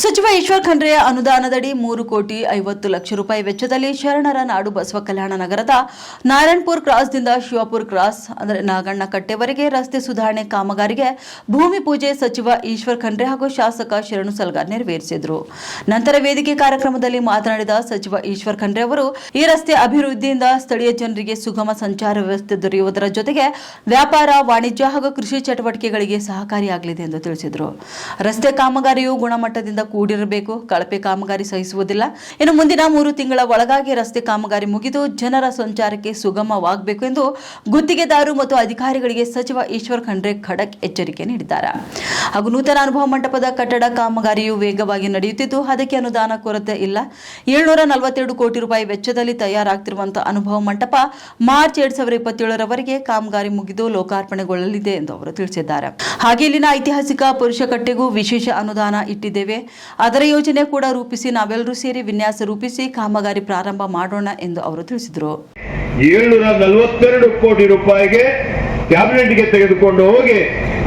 ಸಚಿವ ಈಶ್ವರ್ ಖಂಡ್ರೆ ಅನುದಾನದಡಿ 3,50,00,000 ರೂಪಾಯಿ ವೆಚ್ಚದಲ್ಲಿ ಶರಣರ ನಾಡು ಬಸವ ಕಲ್ಯಾಣ ನಗರದ ನಾರಾಯಣಪುರ ಕ್ರಾಸ್ದಿಂದ ಶಿವಪುರ ಕ್ರಾಸ್ ಅಂದರೆ ನಾಗಣ್ಣಕಟ್ಟೆವರೆಗೆ ರಸ್ತೆ ಸುಧಾರಣೆ ಕಾಮಗಾರಿಗೆ ಭೂಮಿ ಪೂಜೆ ಸಚಿವ ಈಶ್ವರ್ ಖಂಡ್ರೆ ಹಾಗೂ ಶಾಸಕ ಶರಣು ಸಲ್ಗಾರ್ ನೆರವೇರಿಸಿದರು. ನಂತರ ವೇದಿಕೆ ಕಾರ್ಯಕ್ರಮದಲ್ಲಿ ಮಾತನಾಡಿದ ಸಚಿವ ಈಶ್ವರ್ ಖಂಡ್ರೆ ಅವರು ಈ ರಸ್ತೆ ಅಭಿವೃದ್ಧಿಯಿಂದ ಸ್ಥಳೀಯ ಜನರಿಗೆ ಸುಗಮ ಸಂಚಾರ ವ್ಯವಸ್ಥೆ ದೊರೆಯುವುದರ ಜೊತೆಗೆ ವ್ಯಾಪಾರ, ವಾಣಿಜ್ಯ ಹಾಗೂ ಕೃಷಿ ಚಟುವಟಿಕೆಗಳಿಗೆ ಸಹಕಾರಿಯಾಗಲಿದೆ ಎಂದು ತಿಳಿಸಿದರು. ರಸ್ತೆ ಕಾಮಗಾರಿಯು ಗುಣಮಟ್ಟದಿಂದ ಕೂಡಿರಬೇಕು, ಕಳಪೆ ಕಾಮಗಾರಿ ಸಹಿಸುವುದಿಲ್ಲ. ಇನ್ನು ಮುಂದಿನ 3 ತಿಂಗಳ ಒಳಗಾಗಿ ರಸ್ತೆ ಕಾಮಗಾರಿ ಮುಗಿದು ಜನರ ಸಂಚಾರಕ್ಕೆ ಸುಗಮವಾಗಬೇಕು ಎಂದು ಗುತ್ತಿಗೆದಾರರು ಮತ್ತು ಅಧಿಕಾರಿಗಳಿಗೆ ಸಚಿವ ಈಶ್ವರ್ ಖಂಡ್ರೆ ಖಡಕ್ ಎಚ್ಚರಿಕೆ ನೀಡಿದ್ದಾರೆ. ಹಾಗೂ ನೂತನ ಅನುಭವ ಮಂಟಪದ ಕಟ್ಟಡ ಕಾಮಗಾರಿಯು ವೇಗವಾಗಿ ನಡೆಯುತ್ತಿದ್ದು ಅದಕ್ಕೆ ಅನುದಾನ ಕೊರತೆ ಇಲ್ಲ. 742 ಕೋಟಿ ರೂಪಾಯಿ ವೆಚ್ಚದಲ್ಲಿ ತಯಾರಾಗ್ತಿರುವಂತಹ ಅನುಭವ ಮಂಟಪ ಮಾರ್ಚ್ 2027ರವರೆಗೆ ಕಾಮಗಾರಿ ಮುಗಿದು ಲೋಕಾರ್ಪಣೆಗೊಳ್ಳಲಿದೆ ಎಂದು ಅವರು ತಿಳಿಸಿದ್ದಾರೆ. ಹಾಗೆ ಇಲ್ಲಿನ ಐತಿಹಾಸಿಕ ಪುರುಷಕಟ್ಟೆಗೂ ವಿಶೇಷ ಅನುದಾನ ಇಟ್ಟಿದ್ದೇವೆ. ಅದರ ಯೋಜನೆ ಕೂಡ ರೂಪಿಸಿ ನಾವೆಲ್ಲರೂ ಸೇರಿ ವಿನ್ಯಾಸ ರೂಪಿಸಿ ಕಾಮಗಾರಿ ಪ್ರಾರಂಭ ಮಾಡೋಣ ಎಂದು ಅವರು ತಿಳಿಸಿದರು. 742 ಕೋಟಿ ರೂಪಾಯಿಗೆ ಕ್ಯಾಬಿನೆಟ್ಗೆ ತೆಗೆದುಕೊಂಡು ಹೋಗಿ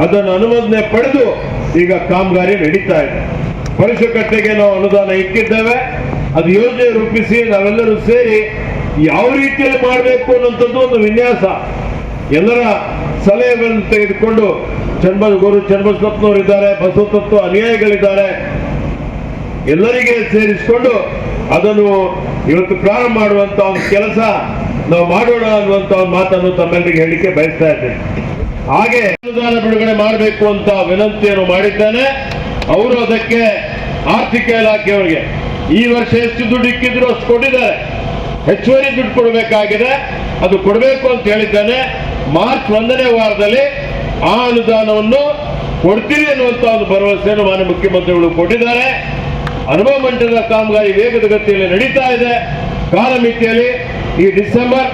ಅದನ್ನು ಅನುಮೋದನೆ ಪಡೆದು ಈಗ ಕಾಮಗಾರಿ ನಡೀತಾ ಇದೆ. ಪುರುಷಕಟ್ಟೆಗೆ ನಾವು ಅನುದಾನ ಇಟ್ಟಿದ್ದೇವೆ. ಅದು ಯೋಜನೆ ರೂಪಿಸಿ ನಾವೆಲ್ಲರೂ ಸೇರಿ ಯಾವ ರೀತಿಯಲ್ಲಿ ಮಾಡಬೇಕು ಅನ್ನೋಂಥದ್ದು ಒಂದು ವಿನ್ಯಾಸ ಎಲ್ಲರ ಸಲಹೆಗಳನ್ನು ತೆಗೆದುಕೊಂಡು ಗುರು ಚನ್ನಬಸಪ್ಪನವರಿದ್ದಾರೆ, ಬಸವ ತತ್ವ ಅನುಯಾಯಿಗಳಿದ್ದಾರೆ, ಎಲ್ಲರಿಗೆ ಸೇರಿಸಿಕೊಂಡು ಅದನ್ನು ಇವತ್ತು ಪ್ರಾರಂಭ ಮಾಡುವಂತ ಒಂದು ಕೆಲಸ ನಾವು ಮಾಡೋಣ ಅನ್ನುವಂತ ಒಂದು ಮಾತನ್ನು ತಮ್ಮೆಲ್ಲರಿಗೆ ಹೇಳಿಕೆ ಬಯಸ್ತಾ ಇದ್ದೇನೆ. ಹಾಗೆ ಅನುದಾನ ಬಿಡುಗಡೆ ಮಾಡಬೇಕು ಅಂತ ವಿನಂತಿಯನ್ನು ಮಾಡಿದ್ದೇನೆ. ಅವರು ಅದಕ್ಕೆ ಆರ್ಥಿಕ ಇಲಾಖೆಯವರಿಗೆ ಈ ವರ್ಷ ಎಷ್ಟು ದುಡ್ಡು ಇಕ್ಕಿದ್ರು ಅಷ್ಟು ಕೊಟ್ಟಿದ್ದಾರೆ. ಹೆಚ್ಚುವರಿ ದುಡ್ಡು ಕೊಡಬೇಕಾಗಿದೆ, ಅದು ಕೊಡಬೇಕು ಅಂತ ಹೇಳಿದ್ದೇನೆ. ಮಾರ್ಚ್ 1ನೇ ವಾರದಲ್ಲಿ ಆ ಅನುದಾನವನ್ನು ಕೊಡ್ತೀರಿ ಅನ್ನುವಂತ ಒಂದು ಭರವಸೆಯನ್ನು ಮಾನ್ಯ ಮುಖ್ಯಮಂತ್ರಿಗಳು ಕೊಟ್ಟಿದ್ದಾರೆ. ಅನುಭವ ಮಂಟಪದ ಕಾಮಗಾರಿ ವೇಗದ ಗತಿಯಲ್ಲಿ ನಡೀತಾ ಇದೆ. ಕಾಲಮಿತಿಯಲ್ಲಿ ಈ ಡಿಸೆಂಬರ್